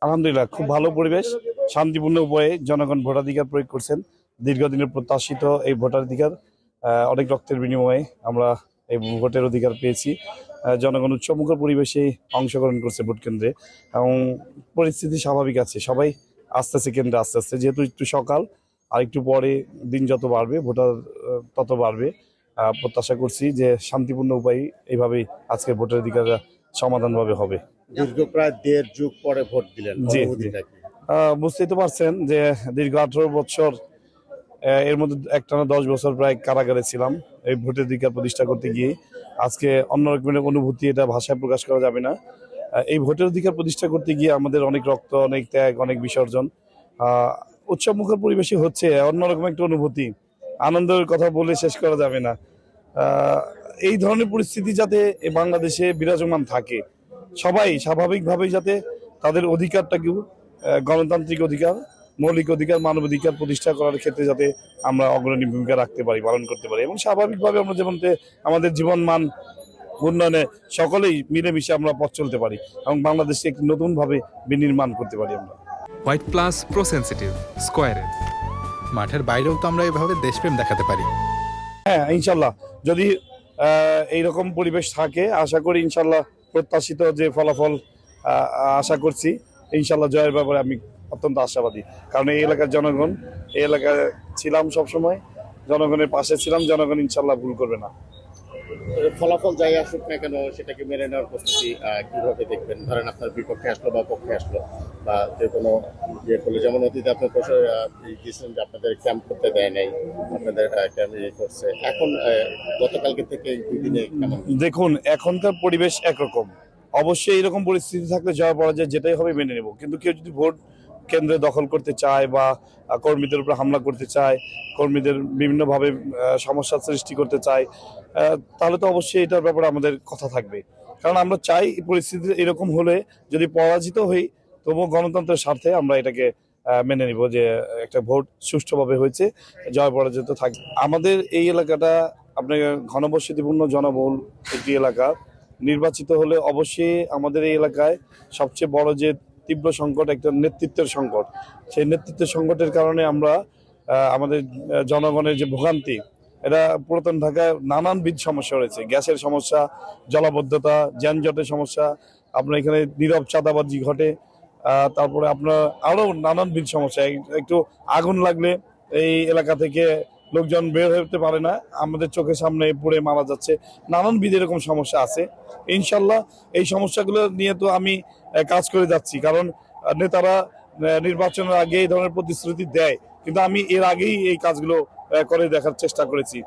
আলহামদুলিল্লাহ, খুব ভালো পরিবেশ, শান্তিপূর্ণ উপায়ে জনগণ ভোটাধিকার প্রয়োগ করছেন। দীর্ঘদিনের প্রত্যাশিত এই ভোটাধিকার অনেক রক্তের বিনিময়ে আমরা এই ভোটের অধিকার পেয়েছি। জনগণ উৎসবমুখর পরিবেশে অংশগ্রহণ করছে ভোট কেন্দ্রে এবং পরিস্থিতি স্বাভাবিক আছে। সবাই আসতেছে কেন্দ্রে আস্তে আস্তে, যেহেতু একটু সকাল, আর একটু পরে দিন যত বাড়বে ভোটার তত বাড়বে। প্রত্যাশা করছি যে শান্তিপূর্ণ উপায়ে এইভাবেই আজকে ভোটের অধিকার সমাধানভাবে হবে। দীর্ঘ প্রায় 1.5 যুগ পরে ভোট দিলেন, অনুভূতিটা কি? বুঝতেই তো পারছেন যে দীর্ঘ 18 বছর, এর মধ্যে একটানা 10 বছর প্রায় কারাগারে ছিলাম এই ভোটের অধিকার প্রতিষ্ঠা করতে গিয়ে। আজকে অন্যরকমের অনুভূতি, এটা ভাষায় প্রকাশ করা যাবে না। এই ভোটের অধিকার প্রতিষ্ঠা করতে গিয়ে আমাদের অনেক রক্ত, অনেক ত্যাগ, অনেক বিসর্জন। উৎসবমুখর পরিবেশই হচ্ছে অন্যরকম একটা অনুভূতি, আনন্দের কথা বলে শেষ করা যাবে না। এই ধরনের পরিস্থিতি যাতে বাংলাদেশে বিরাজমান থাকে, সবাই স্বাভাবিকভাবেই যাতে তাদের অধিকারটাকেও, গণতান্ত্রিক অধিকার, মৌলিক অধিকার, মানবাধিকার প্রতিষ্ঠা করার ক্ষেত্রে যাতে আমরা অগ্রণী ভূমিকা রাখতে পারি, পালন করতে পারি, এবং স্বাভাবিকভাবে আমরা যেমন আমাদের জীবন মান উন্নয়নে সকলেই মিলেমিশে আমরা পথ চলতে পারি এবং বাংলাদেশকে একটি নতুনভাবে বিনির্মাণ করতে পারি আমরা। হোয়াইট প্লাস প্রো সেনসিটিভ স্কয়ারের মাঠের বাইরেও তো আমরা এভাবে দেশপ্রেম দেখাতে পারি। হ্যাঁ, ইনশাল্লাহ, যদি এইরকম পরিবেশ থাকে, আশা করি ইনশাল্লাহ প্রত্যাশিত যে ফলাফল আশা করছি, ইনশাল্লাহ জয়ের ব্যাপারে আমি অত্যন্ত আশাবাদী। কারণ এই এলাকার জনগণ, এই এলাকায় ছিলাম সবসময়, জনগণের পাশে ছিলাম, জনগণ ইনশাল্লাহ ভুল করবে না। ফলাফল যাই আসুক না কেন, সেটাকে মেনে নেওয়ার প্রস্তুতি কিভাবে দেখবেন? ধরেন আপনার বিপক্ষে আসলো বা পক্ষে আসলো, বা যে কোনো ইয়ে করলো, যেমন অতীতে আপনার দিয়েছিলেন যে আপনাদের ক্যাম্প করতে দেয় নাই, আপনাদের ক্যাম্প করছে। এখন গতকালকে থেকে 2 দিনে কেমন? দেখুন, এখনকার পরিবেশ একরকম। অবশ্যই এরকম পরিস্থিতি থাকলে জয় পরাজয় যেটাই হবে মেনে নেব, কিন্তু কেউ যদি ভোট কেন্দ্রে দখল করতে চায় বা কর্মীদের উপর হামলা করতে চায়, কর্মীদের বিভিন্নভাবে সমস্যার সৃষ্টি করতে চায়, তাহলে তো অবশ্যই এটার ব্যাপারে আমাদের কথা থাকবে। কারণ আমরা চাই পরিস্থিতি এরকম হলে, যদি পরাজিত হই তবুও গণতন্ত্রের স্বার্থে আমরা এটাকে মেনে নিব যে একটা ভোট সুষ্ঠুভাবে হয়েছে, জয় পরাজয় তো থাকবে। আমাদের এই এলাকাটা আপনার ঘনবসতিপূর্ণ জনবহুল একটি এলাকা। নির্বাচিত হলে অবশ্যই আমাদের এই এলাকায় সবচেয়ে বড় যে তীব্র সংকট, একটা নেতৃত্বের সংকট। সেই নেতৃত্বের সংকটের কারণে আমরা আমাদের জনগণের যে ভোগান্তি, এটা পুরাতন ঢাকায় নানানবিধ সমস্যা রয়েছে। গ্যাসের সমস্যা, জলাবদ্ধতা, যানজটের সমস্যা, আপনার এখানে নীরব চাঁদাবাজি ঘটে, তারপরে আপনার আরও নানানবিধ সমস্যা। একটু আগুন লাগলে এই এলাকা থেকে লোকজন বের হতে পারে না, আমাদের চোখের সামনে পুড়ে মারা যাচ্ছে, নানানবিধ এরকম সমস্যা আছে। ইনশাল্লাহ এই সমস্যাগুলো নিয়ে তো আমি কাজ করে যাচ্ছি, কারণ নেতারা নির্বাচনের আগে এই ধরনের প্রতিশ্রুতি দেয়, কিন্তু আমি এর আগেই এই কাজগুলো করে দেখার চেষ্টা করেছি।